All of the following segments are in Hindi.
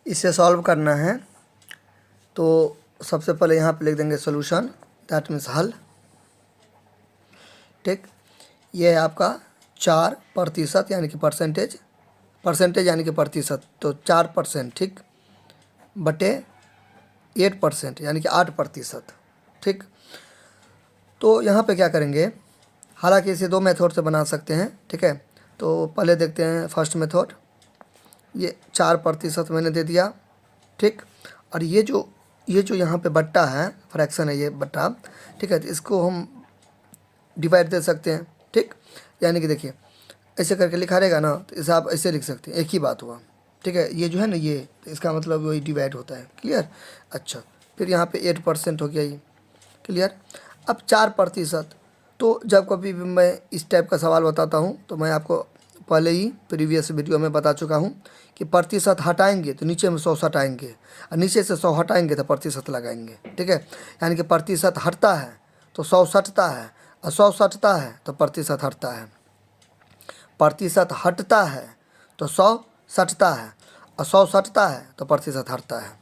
इसे सॉल्व करना है तो सबसे पहले यहाँ पे लिख देंगे सोल्यूशन, दैट मीन्स हल। ठीक, ये है आपका 4% यानी कि परसेंटेज यानी कि प्रतिशत, तो 4%, ठीक, बटे 8% यानी कि 8%। ठीक, तो यहाँ पे क्या करेंगे, हालांकि इसे 2 मेथड से बना सकते हैं। ठीक है, तो पहले देखते हैं फर्स्ट मेथड। ये 4% मैंने दे दिया। ठीक, और ये जो यहाँ पे बट्टा है, फ्रैक्शन है ये बट्टा। ठीक है, तो इसको हम डिवाइड दे सकते हैं। ठीक, यानी कि देखिए ऐसे करके लिखा रहेगा ना, तो इसे आप ऐसे लिख सकते हैं, एक ही बात हुआ। ठीक है, ये जो है ना, ये इसका मतलब वही डिवाइड होता है। क्लियर? अच्छा, फिर यहाँ पे 8% हो गया ये। क्लियर? अब 4%, तो जब कभी भी मैं इस टाइप का सवाल बताता हूँ तो मैं आपको पहले ही प्रीवियस वीडियो में बता चुका हूँ कि प्रतिशत हटाएंगे तो नीचे में 100 हटाएंगे, और नीचे से 100 हटाएंगे तो प्रतिशत लगाएंगे। ठीक है, यानी कि प्रतिशत हटता है तो 100 सटता है, और 100 सटता है तो प्रतिशत हटता है। प्रतिशत हटता है तो 100 सटता है, और 100 सटता है तो प्रतिशत हटता है।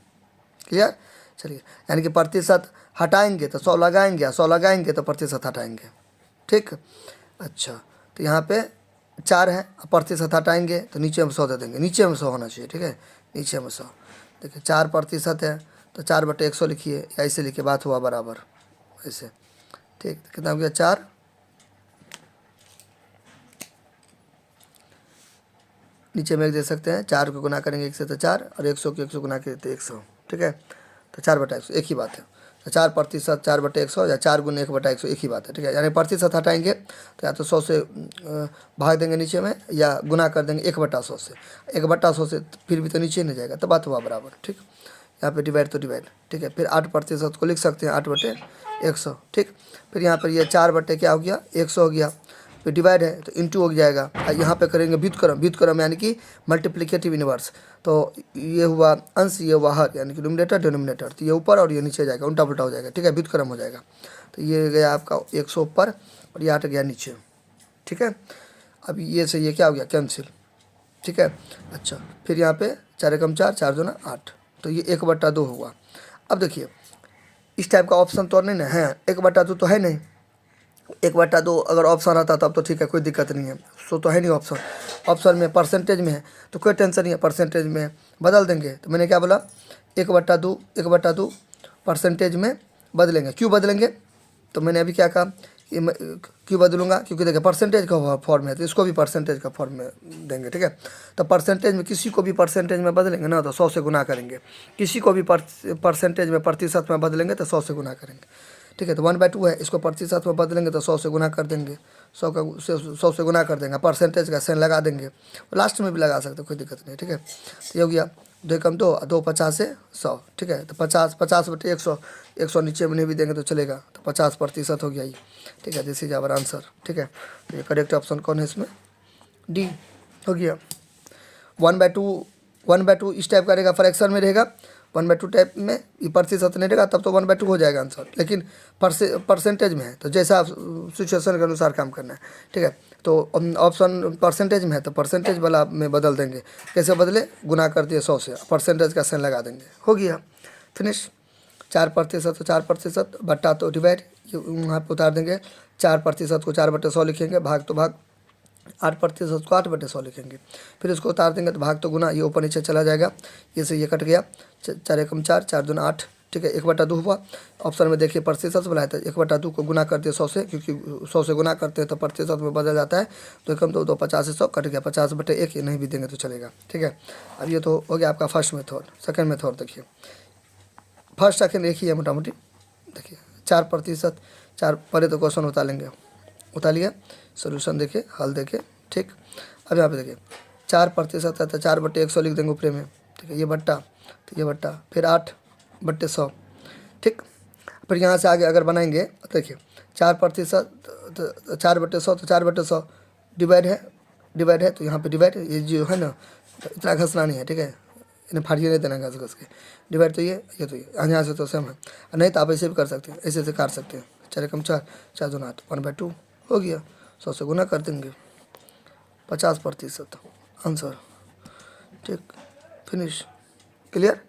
क्लियर? चलिए, यानी कि प्रतिशत हटाएंगे तो 100 लगाएंगे, और 100 लगाएंगे तो प्रतिशत हटाएंगे। ठीक, अच्छा, तो यहाँ पे 4 है, प्रतिशत हटाएंगे तो नीचे में 100 दे देंगे, नीचे में 100 होना चाहिए। ठीक है, नीचे में 100। देखिए 4% है तो 4/100 लिखिए, या ऐसे लिखिए, बात हुआ बराबर ऐसे। ठीक, कितना हो गया? 4। नीचे में 1 दे सकते हैं, 4 को गुना करेंगे 1 से तो 4, और 100 को 100 गुना करें तो 100। ठीक है, तो 4/100 एक ही बात है। तो 4%, 4/100 या 4 गुना 1/100 एक ही बात है। ठीक है, यानी प्रतिशत हटाएंगे तो या तो 100 से भाग देंगे नीचे में, या गुना कर देंगे 1/100 से। 1/100 से फिर भी तो नीचे नहीं जाएगा, तो बात हुआ बराबर। ठीक, यहाँ पे डिवाइड तो डिवाइड। ठीक है, फिर 8% को लिख सकते हैं 8/100। ठीक, फिर यहाँ पर ये 4 बटे क्या हो गया? 100 हो गया। फिर डिवाइड है तो इंटू हो जाएगा, और यहाँ पे करेंगे व्युत्क्रम यानी कि मल्टीप्लिकेटिव इनवर्स। तो ये हुआ अंश, ये हुआ हर, यानी कि न्यूमरेटर डिनोमिनेटर, तो ये ऊपर और ये नीचे जाएगा, उल्टा पुल्टा हो जाएगा। ठीक है, व्युत्क्रम हो जाएगा। तो ये गया आपका 100 ऊपर, और ये 8 गया नीचे। ठीक है, अब ये से ये क्या हो गया? कैंसिल। ठीक है, अच्छा, फिर यहाँ पे 4 एकम 4, 4 दूना 8, तो ये 1/2 हुआ। अब देखिए इस टाइप का ऑप्शन तो नहीं ना है, 1/2 तो है नहीं। 1/2 अगर ऑप्शन आता तब तो ठीक है, कोई दिक्कत नहीं है। सो तो है नहीं ऑप्शन, ऑप्शन में परसेंटेज में है तो कोई टेंशन नहीं है, परसेंटेज में बदल देंगे। तो मैंने क्या बोला? 1/2 परसेंटेज में बदलेंगे। क्यों बदलेंगे? तो मैंने अभी क्या कहा, ये क्यों बदलूंगा? क्योंकि देखिए परसेंटेज का फॉर्म है, तो इसको भी परसेंटेज का फॉर्म में देंगे। ठीक है, तो परसेंटेज में किसी को भी परसेंटेज में बदलेंगे ना तो 100 से गुना करेंगे, किसी को भी परसेंटेज में प्रतिशत में बदलेंगे तो 100 से गुना करेंगे। ठीक है, तो 1/2 है, इसको प्रतिशत में बदलेंगे तो 100 से गुना कर देंगे, 100 से गुना कर देंगे, परसेंटेज का साइन लगा देंगे, लास्ट में भी लगा सकते, कोई दिक्कत नहीं। ठीक है, तो ये हो गया 2 एकम 2, 2 50 से 100। ठीक है, तो 50/100, 100 नीचे में नहीं भी देंगे तो चलेगा, तो 50% हो गया ये। ठीक है, दिस इज आवर आंसर। ठीक है, तो ये करेक्ट ऑप्शन कौन है इसमें? डी हो गया। 1/2 इस टाइप का रहेगा, फ्रैक्शन में रहेगा। 1/2 टाइप में ये प्रतिशत नहीं रहेगा, तब तो 1/2 हो जाएगा आंसर, लेकिन परसेंटेज में है तो जैसा सिचुएशन के अनुसार काम करना है। ठीक है, तो ऑप्शन परसेंटेज में है तो परसेंटेज वाला में बदल देंगे। कैसे बदले? गुना कर दिए 100 से, परसेंटेज का साइन लगा देंगे, हो गया, फिनिश। 4% तो 4%, बट्टा तो डिवाइड, वहाँ पर उतार देंगे। 4% को 4/100 लिखेंगे, भाग तो भाग, 8% को 8/100 लिखेंगे, फिर इसको उतार देंगे तो भाग तो गुना, ये ऊपर नीचे चला जाएगा, ये से ये कट गया, 4 एकम 4, 4 दूना 8। ठीक है, 1/2 हुआ। ऑप्शन में देखिए प्रतिशत बोला है तो 1/2 को गुना करते 100 से, क्योंकि 100 से गुना करते हैं तो प्रतिशत में बदल जाता है। 2 एकम 2, 2 50 से 100 कट गया, 50/1, ये नहीं भी देंगे तो चलेगा। ठीक है, अब ये तो हो गया आपका फर्स्ट मेथड। सेकेंड मेथड देखिए, फर्स्ट सेकेंड एक ही है मोटा मोटी। देखिए 4%, 4 पहले तो क्वेश्चन उतार लिया, सोल्यूशन देखे, हल देखे। ठीक, अब यहाँ पे देखिए 4% है तो 4/100 लिख देंगे ऊपरे में। ठीक है, ये बट्टा तो ये बट्टा, फिर 8/100। ठीक, फिर यहाँ से आगे अगर बनाएंगे तो देखिए 4%, तो 4/100, तो 4/100 डिवाइड है तो यहाँ पे डिवाइड, ये जो है ना इतना घसना नहीं है। ठीक है, इन्हें फाड़िए नहीं देना घस के, डिवाइड तो ये तो ये, यहाँ से तो सेम है, नहीं तो आप ऐसे भी कर सकते हैं, ऐसे काट सकते हैं। 4 एकम 4, 4 दूना 8, 1/2 हो गया, 100 से गुना कर देंगे, 50% आंसर। ठीक, फिनिश, क्लियर।